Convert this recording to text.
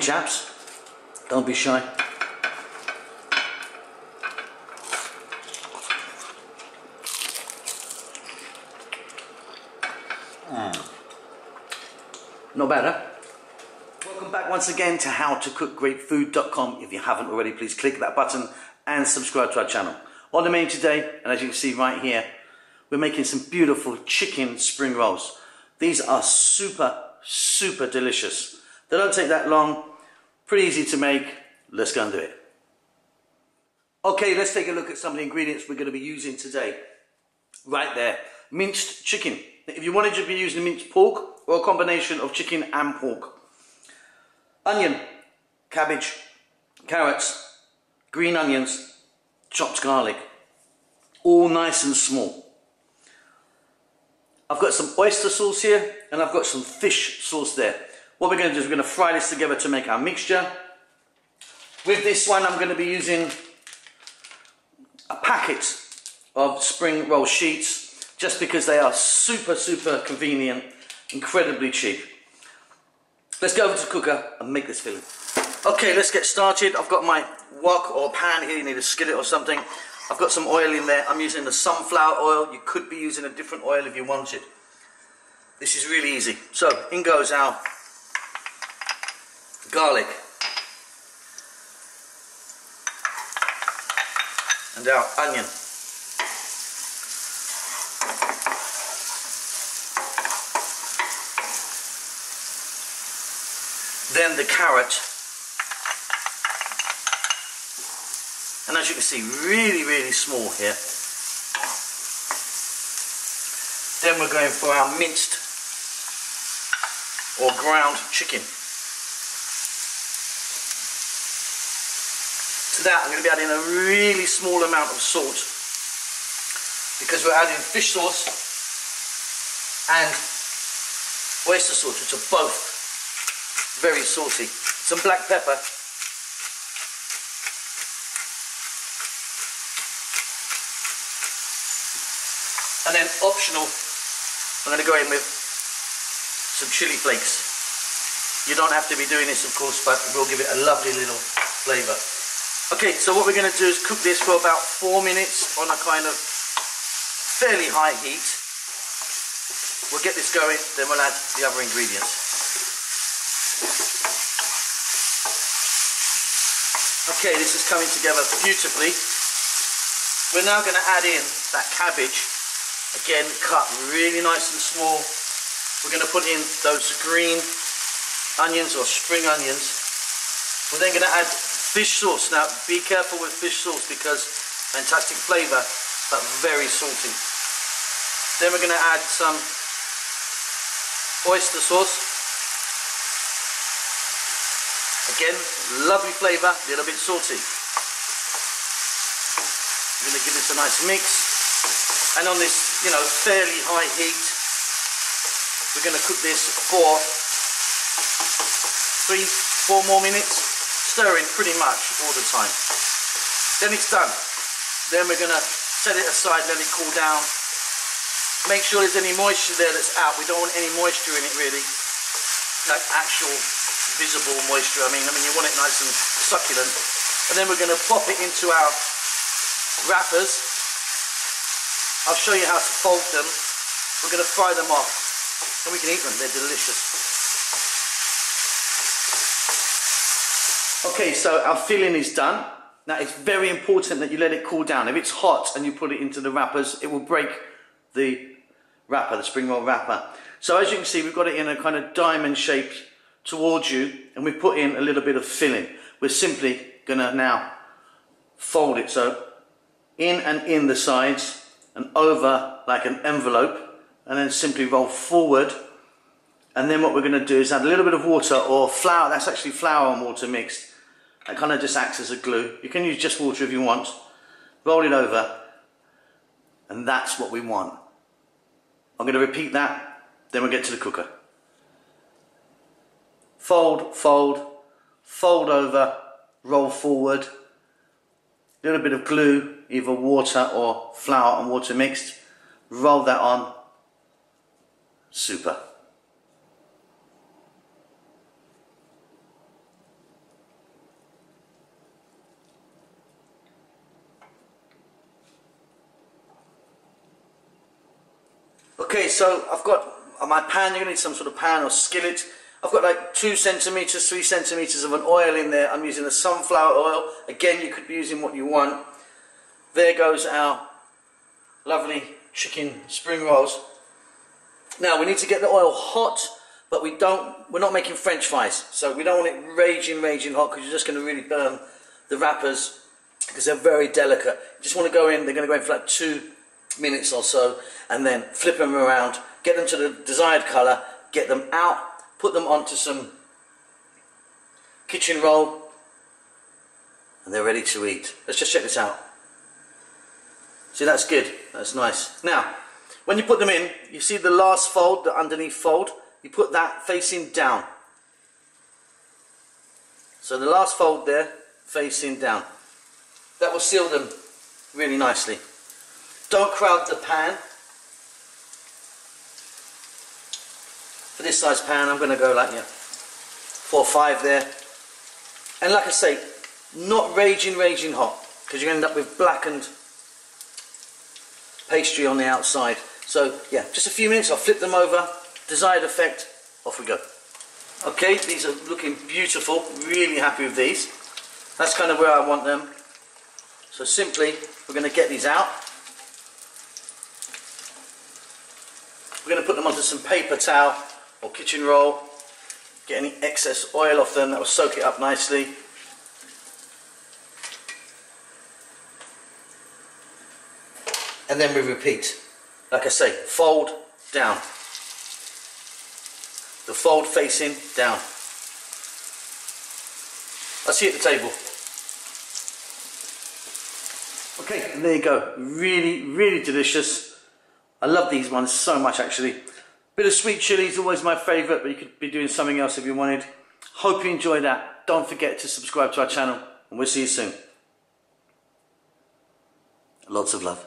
chaps. Don't be shy. Not bad, huh? Welcome back once again to howtocookgreatfood.com. If you haven't already, please click that button and subscribe to our channel. On the menu today, and as you can see right here, we're making some beautiful chicken spring rolls. These are super delicious. They don't take that long, pretty easy to make. Let's go and do it. Okay, let's take a look at some of the ingredients we're going to be using today. Right there, minced chicken. If you wanted to be using minced pork or a combination of chicken and pork. Onion, cabbage, carrots, green onions, chopped garlic, all nice and small. I've got some oyster sauce here and I've got some fish sauce there. What we're going to do is we're going to fry this together to make our mixture. With this one I'm going to be using a packet of spring roll sheets just because they are super convenient, incredibly cheap. Let's go over to the cooker and make this filling. Okay, let's get started. I've got my wok or pan here, you need a skillet or something. I've got some oil in there. I'm using the sunflower oil. You could be using a different oil if you wanted. This is really easy. So, in goes our garlic. And our onion. Then the carrot. And as you can see, really small here. Then we're going for our minced or ground chicken. To that I'm going to be adding a really small amount of salt because we're adding fish sauce and oyster sauce, which are both very salty. Some black pepper. And then optional, I'm going to go in with some chili flakes. You don't have to be doing this, of course, but we'll give it a lovely little flavour. Okay, so what we're going to do is cook this for about 4 minutes on a kind of fairly high heat. We'll get this going, then we'll add the other ingredients. Okay, this is coming together beautifully. We're now going to add in that cabbage. Again, cut really nice and small. We're going to put in those green onions or spring onions. We're then going to add fish sauce. Now, be careful with fish sauce because fantastic flavour, but very salty. Then we're going to add some oyster sauce. Again, lovely flavour, a little bit salty. We're going to give this a nice mix. And on this, fairly high heat, we're going to cook this for 3-4 more minutes, stirring pretty much all the time. Then it's done. Then we're going to set it aside, let it cool down. Make sure there's any moisture there that's out. We don't want any moisture in it really, like actual visible moisture. I mean you want it nice and succulent. And then we're going to pop it into our wrappers. I'll show you how to fold them. We're going to fry them off and we can eat them. They're delicious. Okay, so our filling is done. Now it's very important that you let it cool down. If it's hot and you put it into the wrappers, it will break the wrapper, the spring roll wrapper. So as you can see, we've got it in a kind of diamond shape towards you, and we've put in a little bit of filling. We're simply going to now fold it, so in the sides and over like an envelope, and then simply roll forward. And then what we're going to do is add a little bit of water or flour. That's actually flour and water mixed. That kind of just acts as a glue. You can use just water if you want. Roll it over, and that's what we want. I'm going to repeat that, then we'll get to the cooker. Fold, fold, fold over, roll forward. A little bit of glue, either water or flour and water mixed. Roll that on. Super. Okay, so I've got my pan. You're going to need some sort of pan or skillet. I've got like 2 centimeters, 3 centimeters of an oil in there. I'm using the sunflower oil. Again, you could be using what you want. There goes our lovely chicken spring rolls. Now we need to get the oil hot, but we're not making French fries, so we don't want it raging hot, because you're just going to really burn the wrappers, because they're very delicate. You just want to go in. They're going to go in for like 2 minutes or so, and then flip them around, get them to the desired color, get them out, put them onto some kitchen roll, and they're ready to eat. Let's just check this out. See, that's good. That's nice. Now, when you put them in, you see the last fold, the underneath fold, you put that facing down. So the last fold there, facing down. That will seal them really nicely. Don't crowd the pan. For this size pan, I'm going to go like 4 or 5 there. And like I say, not raging hot, because you end up with blackened pastry on the outside. So yeah, just a few minutes, I'll flip them over, desired effect, off we go. Okay, these are looking beautiful, really happy with these. That's kind of where I want them. So simply, we're going to get these out. We're going to put them onto some paper towel or kitchen roll, get any excess oil off them, that will soak it up nicely. And then we repeat. Like I say, fold down. The fold facing down. I'll see you at the table. Okay, and there you go. Really delicious. I love these ones so much, actually. Bit of sweet chilli is always my favourite, but you could be doing something else if you wanted. Hope you enjoyed that. Don't forget to subscribe to our channel, and we'll see you soon. Lots of love.